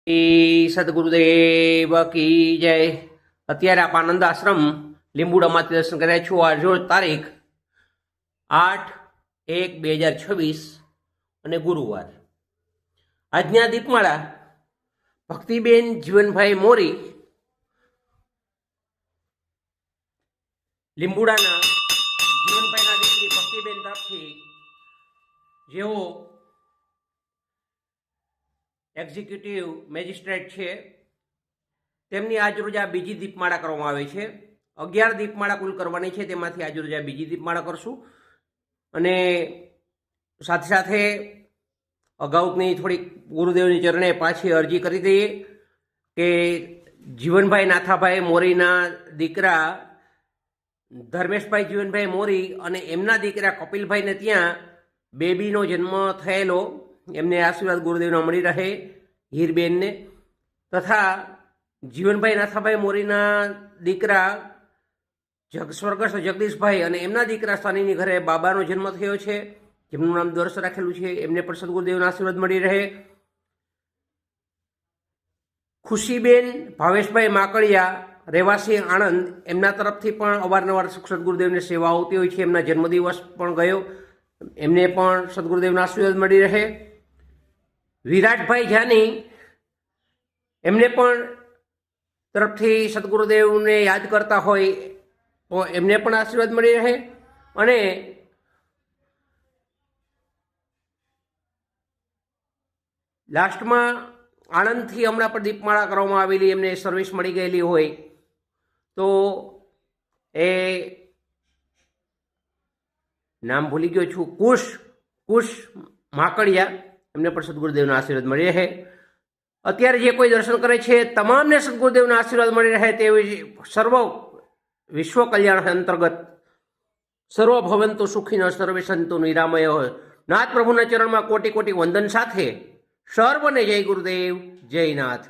સદગુરુદેવ કી જય। અત્યારે આપ આનંદ આશ્રમ લીંબુડામાંથી દર્શન કર્યા છો। આજે તારીખ 8/1/2026 અને ગુરુવાર। આજના દીપમાળા ભક્તિબેન જીવનભાઈ મોરી લીંબુડાના જીવનભાઈના દીકરી ભક્તિબેન તરફથી, જેઓ એક્ઝિક્યુટિવ મેજિસ્ટ્રેટ છે, તેમની આજરોજ આ બીજી દીપમાળા કરવામાં આવે છે। 11 દીપમાળા કુલ કરવાની છે, તેમાંથી આજરોજ આ બીજી દીપમાળા કરશું। અને સાથે સાથે અગાઉની થોડીક ગુરુદેવની ચરણે પાછી અરજી કરી દઈએ કે જીવનભાઈ નાથાભાઈ મોરીના દીકરા ધર્મેશભાઈ જીવનભાઈ મોરી અને એમના દીકરા કપિલભાઈને ત્યાં બેબીનો જન્મ થયેલો, એમને આશીર્વાદ ગુરુદેવના મળી રહે, હીરબેનને, તથા જીવનભાઈ નાથાભાઈ મોરીના દીકરા સ્વર્ગસ્થ જગદીશભાઈ અને એમના દીકરા શનિની ઘરે બાબાનો જન્મ થયો છે, જેમનું નામ દર્શ રાખેલું છે, એમને પણ સદગુરુદેવના આશીર્વાદ મળી રહે। ખુશીબેન ભાવેશભાઈ માકડિયા રહેવાસી આણંદ, એમના તરફથી પણ અવારનવાર સદગુરુદેવની સેવા આવતી હોય છે, એમના જન્મદિવસ પણ ગયો, એમને પણ સદગુરુદેવના આશીર્વાદ મળી રહે। વિરાટભાઈ જાની, એમને પણ તરફથી સદગુરુદેવને યાદ કરતા હોય તો એમને પણ આશીર્વાદ મળી રહે। અને લાસ્ટમાં આણંદથી હમણાં પણ દીપમાળા કરવામાં આવેલી, એમને સર્વિસ મળી ગયેલી હોય તો એ નામ ભૂલી ગયો છું, કુશ માકડિયા, એમને પણ સદગુરુદેવના આશીર્વાદ મળી રહે। અત્યારે જે કોઈ દર્શન કરે છે તમામને સદગુરુદેવના આશીર્વાદ મળી રહે તેવી સર્વ વિશ્વ કલ્યાણ અંતર્ગત સર્વ ભવંતુ સુખીનો સર્વે સંતો નિરામય હોય। નાથ પ્રભુના ચરણમાં કોટી કોટી વંદન સાથે સર્વને જય ગુરુદેવ, જય નાથ।